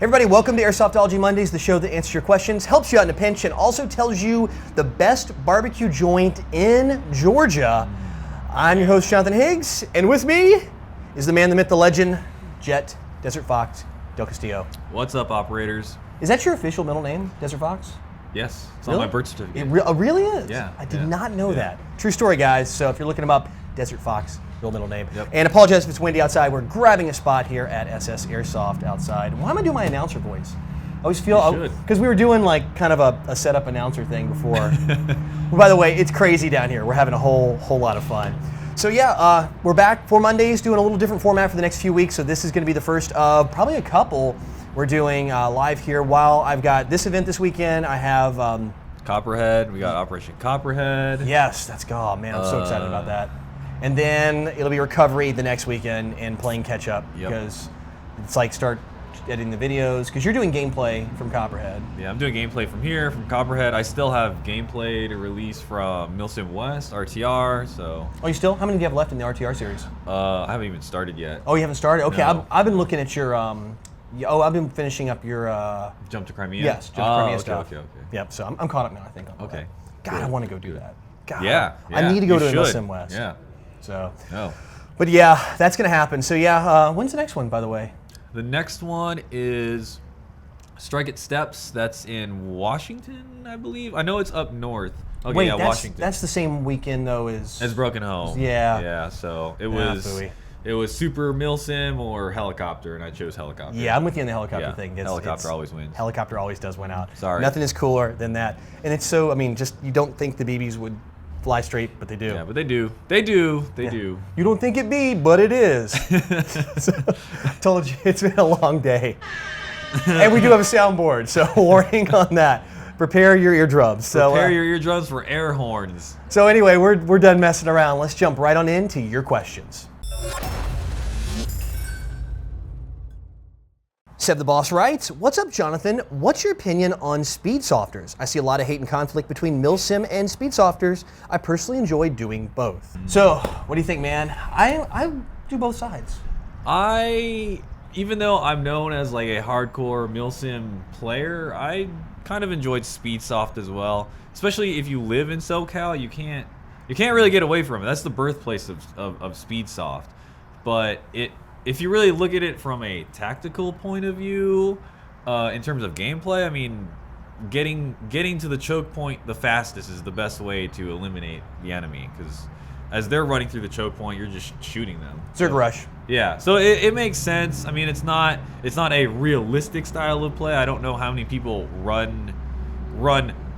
Everybody, welcome to Airsoftology Mondays, the show that answers your questions, helps you out in a pinch, and also tells you the best barbecue joint in Georgia. I'm your host, Jonathan Higgs, and with me is the man, the myth, the legend, Jet Desert Fox Del Castillo. What's up, operators? Is that your official middle name, Desert Fox? Yes, it's Really? on my birth certificate. It really is? Yeah, I did yeah, not know yeah. that. True story, guys. So if you're looking him up, Desert Fox, real middle name. Yep. And apologize if it's windy outside. We're grabbing a spot here at SS Airsoft outside. Why am I doing my announcer voice? I always feel, because we were doing like kind of a setup announcer thing before. By the way, it's crazy down here. We're having a whole lot of fun. So yeah, we're back for Mondays, doing a little different format for the next few weeks. So this is going to be the first of probably a couple we're doing live here. While I've got this event this weekend, I have Copperhead, we got Operation Copperhead. yes, that's oh man, I'm so excited about that. And then it'll be recovery the next weekend and playing catch up because it's like start editing the videos because you're doing gameplay from Copperhead. Yeah, I'm doing gameplay from here, from Copperhead. I still have gameplay to release from Milsim West, RTR, so. Oh, you still? How many do you have left in the RTR series? I haven't even started yet. Oh, you haven't started? Okay, No. I've been looking at your, I've been finishing up your, Jump to Crimea? yes, Jump to Crimea okay, stuff. Okay. Yep, so I'm caught up now, I think. On Okay. that. God, I want to go do that. God, Yeah, I need to go to you a should. Milsim West. Yeah. So, No. but yeah, that's going to happen. So yeah, when's the next one, by the way? The next one is Strike at Steps. That's in Washington, I believe. I know it's up north. Okay, Wait, yeah, Washington. that's the same weekend though as Broken Home. Yeah. Yeah, so it Yeah, was phooey. it was Super Milsim or Helicopter, and I chose Helicopter. Yeah, I'm with you on the helicopter Yeah, thing. helicopter always wins. Helicopter always does win out. Sorry. Nothing is cooler than that. And it's so, I mean, just you don't think the BBs would fly straight, but they do. Yeah, but they do. They do. They Yeah. do. You don't think it be, but it is. So, told you, it's been a long day. And we do have a soundboard, so warning on that. Prepare your eardrums. So, Prepare your eardrums for air horns. So anyway, we're done messing around. Let's jump right on into your questions. Seb the Boss writes, what's up, Jonathan? What's your opinion on Speedsofters? I see a lot of hate and conflict between Milsim and Speedsofters. I personally enjoy doing both. So, what do you think, man? I do both sides. Even though I'm known as like a hardcore Milsim player, I kind of enjoyed Speedsoft as well. Especially if you live in SoCal, you can't really get away from it. That's the birthplace of Speedsoft. But if you really look at it from a tactical point of view, in terms of gameplay, I mean, getting to the choke point the fastest is the best way to eliminate the enemy, because as they're running through the choke point, you're just shooting them. Zerg Rush. Yeah, so it makes sense. I mean, it's not a realistic style of play. I don't know how many people run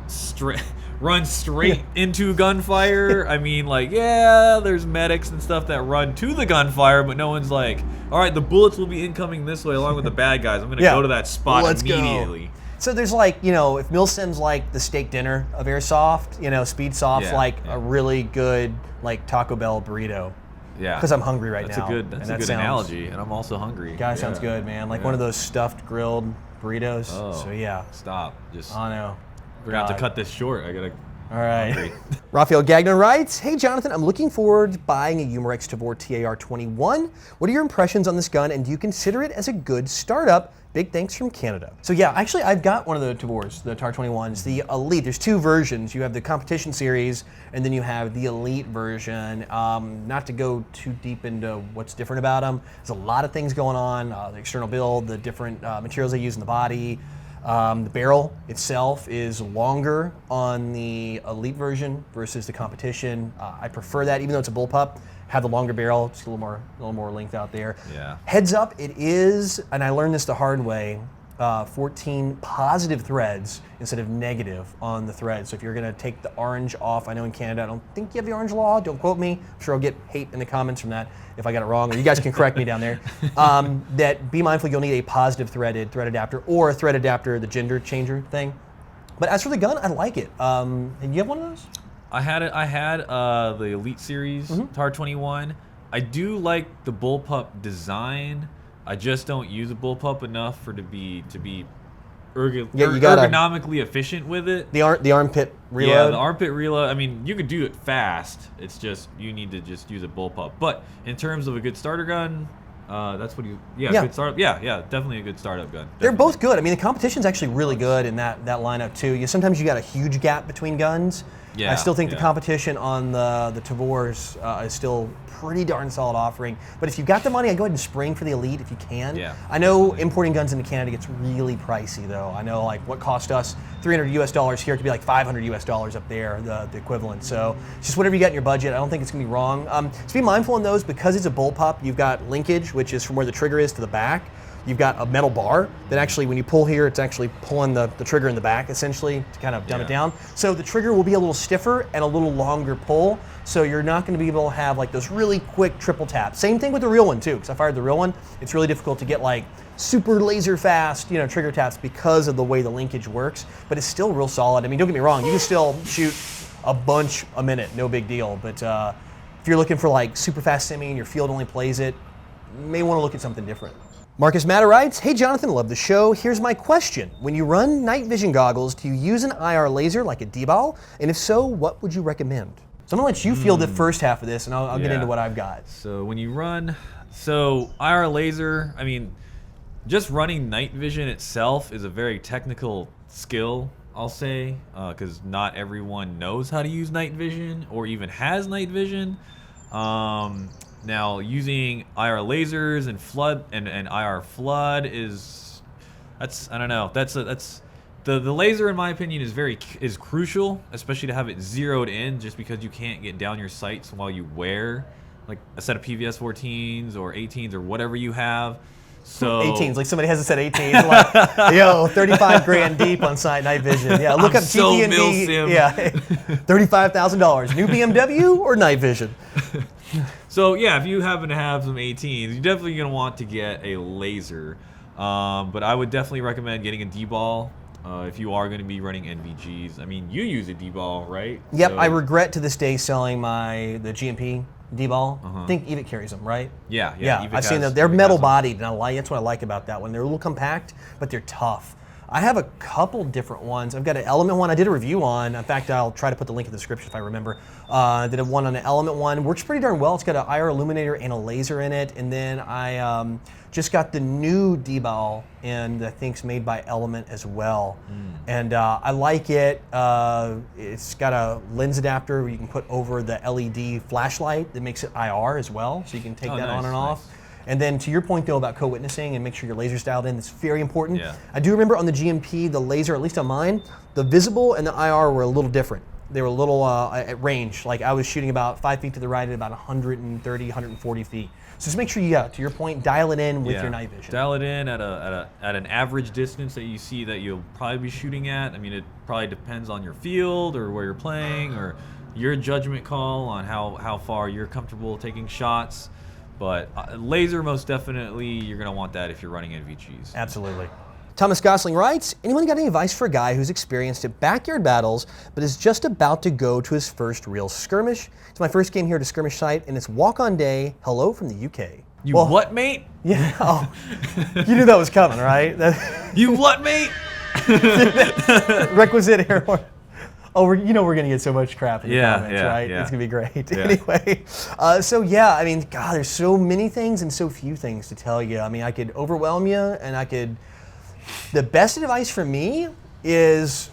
straight into gunfire. I mean, like, yeah, there's medics and stuff that run to the gunfire, but no one's like, all right, the bullets will be incoming this way along with the bad guys. I'm gonna go to that spot immediately. So there's like, if Milsim's like the steak dinner of Airsoft, Speedsoft's a really good like Taco Bell burrito. Yeah. Because I'm hungry right now. That's a good analogy, and I'm also hungry. Guy sounds good, man. Like one of those stuffed grilled burritos. Oh, so yeah. Stop. Just I know. we're gonna have to cut this short. I gotta. All right. Raphael Gagnon writes, hey Jonathan, I'm looking forward to buying a Umarex Tavor Tar21. What are your impressions on this gun, and do you consider it as a good startup? Big thanks from Canada. So yeah, actually I've got one of the Tavors, the Tar21s, the Elite. There's two versions. You have the competition series, and then you have the Elite version. Not to go too deep into what's different about them. There's a lot of things going on. The external build, the different materials they use in the body. The barrel itself is longer on the Elite version versus the competition. I prefer that, even though it's a bullpup. Have the longer barrel, just a little more length out there. Yeah. Heads up, it is, and I learned this the hard way, 14 positive threads instead of negative on the thread. So if you're gonna take the orange off, I know in Canada, I don't think you have the orange law, don't quote me. I'm sure I'll get hate in the comments from that if I got it wrong, or you guys can correct me down there. That be mindful, you'll need a positive thread adapter, or a thread adapter, the gender changer thing. But as for the gun, I like it. And you have one of those? I had the Elite Series Tar21. I do like the bullpup design. I just don't use a bullpup enough to be ergonomically efficient with it. The armpit reload. Yeah, the armpit reload. I mean, you could do it fast. It's just you need to just use a bullpup. But in terms of a good starter gun, That's what you. Yeah, Yeah. good startup. Yeah, definitely a good startup gun. They're Definitely. both good. I mean, the competition's actually really good in that lineup too. Sometimes you got a huge gap between guns. Yeah, I still think the yeah. competition on the Tavors is still pretty darn solid offering. But if you've got the money, I'd go ahead and spring for the Elite if you can. Yeah, I know definitely. importing guns into Canada gets really pricey though. I know like what cost us $300 here could be like $500 up there, the equivalent. So it's just whatever you got in your budget. I don't think it's gonna be wrong. So be mindful in those because it's a bullpup. You've got linkage, which is from where the trigger is to the back. You've got a metal bar that actually, when you pull here, it's actually pulling the trigger in the back, essentially, to kind of dumb it down. So the trigger will be a little stiffer and a little longer pull, so you're not going to be able to have like those really quick triple taps. Same thing with the real one too, because I fired the real one. It's really difficult to get like super laser fast, trigger taps because of the way the linkage works, but it's still real solid. I mean, don't get me wrong, you can still shoot a bunch a minute, no big deal, but if you're looking for like super fast semi and your field only plays it, you may want to look at something different. Marcus Matter writes, hey Jonathan, love the show. Here's my question. When you run night vision goggles, do you use an IR laser like a D-ball? And if so, what would you recommend? So I'm gonna let you field the first half of this and I'll get into what I've got. So when you run, IR laser, I mean, just running night vision itself is a very technical skill, I'll say, because not everyone knows how to use night vision or even has night vision. Now, using IR lasers and flood and IR flood I don't know. That's the laser, in my opinion, is crucial, especially to have it zeroed in, just because you can't get down your sights while you wear like a set of PVS 14s or 18s or whatever you have. So 18s, like somebody has a set of 18s, like, yo, 35 grand deep on sight night vision. Yeah, look up so GT&B. Milsim. Yeah, $35,000. New BMW or night vision? So yeah, if you happen to have some 18s, you're definitely gonna want to get a laser. But I would definitely recommend getting a D-ball if you are going to be running NVGs. I mean, you use a D-ball, right? Yep, So, I regret to this day selling the GMP D-ball. I think Evic carries them, right? Yeah. Yeah, Evic I've seen them. has- They're Evic has metal them. bodied, and that's what I like about that one. They're a little compact, but they're tough. I have a couple different ones. I've got an Element one I did a review on. In fact, I'll try to put the link in the description if I remember. I did one on an Element one. Works pretty darn well. It's got an IR illuminator and a laser in it. And then I just got the new D-ball, and I think it's made by Element as well. And I like it. It's got a lens adapter where you can put over the LED flashlight that makes it IR as well, so you can take that on and off. And then to your point though about co-witnessing and make sure your laser's dialed in, that's very important. Yeah. I do remember on the GMP, the laser, at least on mine, the visible and the IR were a little different. They were a little at range. Like I was shooting about 5 feet to the right at about 130, 140 feet. So just make sure to your point, dial it in with your night vision. Dial it in at an average distance that you see that you'll probably be shooting at. I mean, it probably depends on your field or where you're playing or your judgment call on how far you're comfortable taking shots. But laser, most definitely, you're going to want that if you're running NVGs. Absolutely. Thomas Gosling writes, anyone got any advice for a guy who's experienced at backyard battles but is just about to go to his first real skirmish? It's my first game here at a skirmish site, and it's walk-on day. Hello from the UK. What, mate? Yeah, you knew that was coming, right? You what, mate? Requisite air horn. Oh, we're going to get so much crap in the comments, right? Yeah. It's going to be great. Yeah. Anyway, so yeah, I mean, God, there's so many things and so few things to tell you. I mean, I could overwhelm you, and I could... The best advice for me is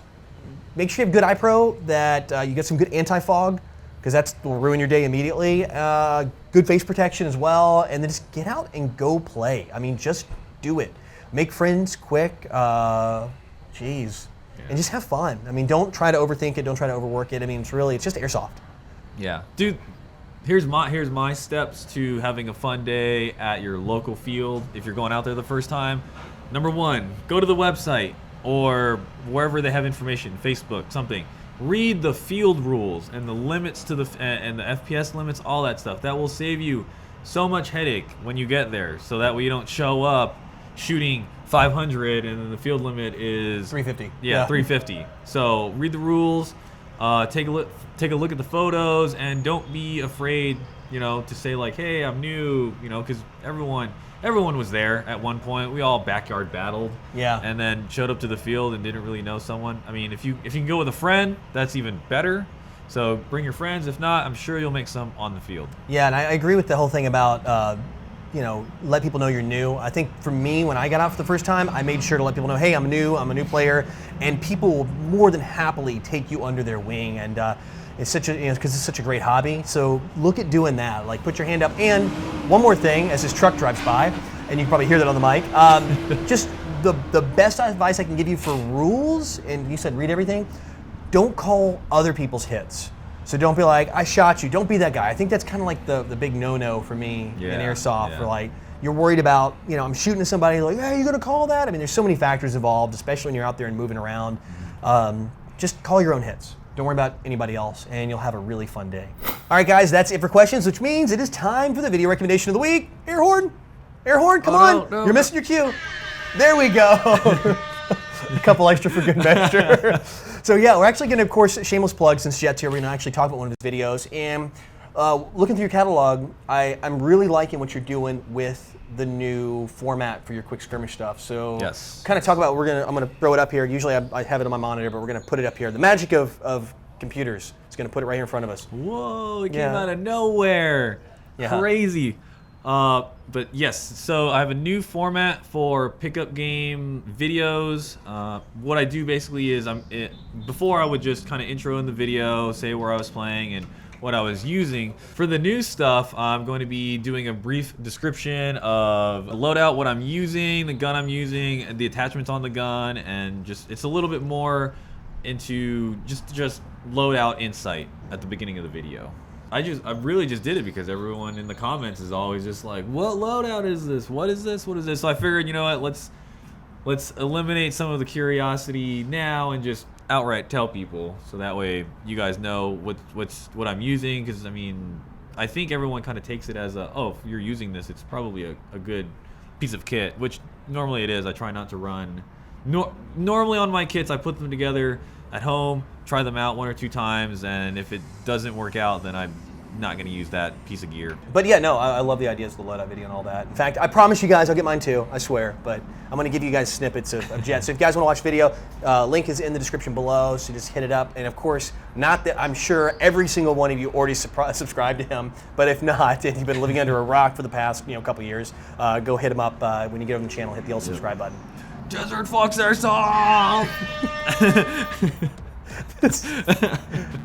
make sure you have good eye pro, that you get some good anti-fog, because that will ruin your day immediately. Good face protection as well, and then just get out and go play. I mean, just do it. Make friends quick. And just have fun. I mean, don't try to overthink it. Don't try to overwork it. I mean, it's just airsoft. Yeah, dude. Here's my steps to having a fun day at your local field if you're going out there the first time. Number one, go to the website or wherever they have information, Facebook, something. Read the field rules and the limits to and the FPS limits, all that stuff. That will save you so much headache when you get there, so that way you don't show up shooting 500 and then the field limit is 350. Yeah, 350. So read the rules, take a look at the photos, and don't be afraid, to say like, hey, I'm new, because everyone was there at one point. We all backyard battled. Yeah. And then showed up to the field and didn't really know someone. I mean, if you can go with a friend, that's even better. So bring your friends. If not, I'm sure you'll make some on the field. Yeah, and I agree with the whole thing about let people know you're new. I think for me, when I got out for the first time, I made sure to let people know, hey, I'm a new player, and people will more than happily take you under their wing, and it's such a, because it's such a great hobby. So look at doing that. Like, put your hand up. And one more thing, as this truck drives by, and you can probably hear that on the mic, just the best advice I can give you for rules, and you said read everything, don't call other people's hits. So don't be like, I shot you. Don't be that guy. I think that's kind of like the big no-no for me in Airsoft. For like, you're worried about, I'm shooting at somebody, like, hey, are you going to call that? I mean, there's so many factors involved, especially when you're out there and moving around. Just call your own hits. Don't worry about anybody else, and you'll have a really fun day. All right, guys, that's it for questions, which means it is time for the video recommendation of the week. Air horn. Air horn, come on. No, you're missing your cue. There we go. A couple extra for good measure. So yeah, we're actually going to, of course, shameless plug since Jet's here, we're going to actually talk about one of his videos. And looking through your catalog, I'm really liking what you're doing with the new format for your quick skirmish stuff. So kind of talk about, I'm going to throw it up here. Usually I have it on my monitor, but we're going to put it up here. The magic of computers. It's going to put it right here in front of us. Whoa, it came out of nowhere. Crazy. But yes, so I have a new format for pickup game videos. What I do basically is before I would just kind of intro in the video, say where I was playing and what I was using. For the new stuff, I'm going to be doing a brief description of the loadout, what I'm using, the gun I'm using, the attachments on the gun, and it's a little bit more into just loadout insight at the beginning of the video. I really just did it because everyone in the comments is always just like, what loadout is this? What is this? What is this? So I figured, you know what, let's eliminate some of the curiosity now and just outright tell people, so that way you guys know what I'm using. Because I mean, I think everyone kind of takes it as if you're using this, it's probably a good piece of kit, which normally it is. I try not to run. Normally on my kits, I put them together at home, try them out 1 or 2 times, and if it doesn't work out, then I'm not going to use that piece of gear. But yeah, no, I love the ideas of the loadout video and all that. In fact, I promise you guys I'll get mine too, I swear, but I'm going to give you guys snippets of Jet. So if you guys want to watch the video, link is in the description below, so just hit it up. And of course, not that I'm sure every single one of you already subscribed to him, but if not, and you've been living under a rock for the past couple years, go hit him up. When you get on the channel, hit the old subscribe button. Desert Fox Airsoft!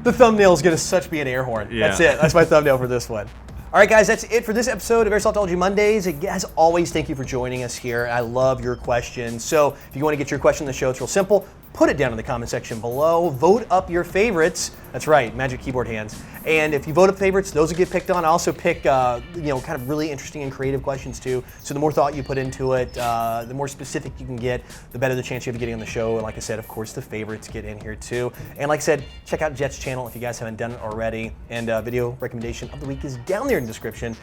The thumbnail is going to be an air horn. That's it. That's my thumbnail for this one. All right, guys, that's it for this episode of Airsoftology Mondays. As always, thank you for joining us here. I love your questions. So if you want to get your question in the show, it's real simple. Put it down in the comment section below. Vote up your favorites. That's right, magic keyboard hands. And if you vote up favorites, those will get picked on. I also pick, kind of really interesting and creative questions too. So the more thought you put into it, the more specific you can get, the better the chance you have of getting on the show. And like I said, of course, the favorites get in here too. And like I said, check out Jet's channel if you guys haven't done it already. And video recommendation of the week is down there in the description.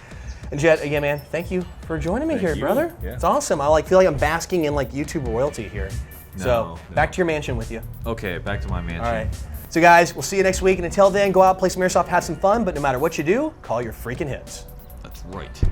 And Jet, again, man, thank you for joining me here, brother. Yeah. It's awesome. I feel like I'm basking in YouTube royalty here. So back to your mansion with you. Okay, back to my mansion. All right. So guys, we'll see you next week. And until then, go out, play some Airsoft, have some fun. But no matter what you do, call your freaking hits. That's right.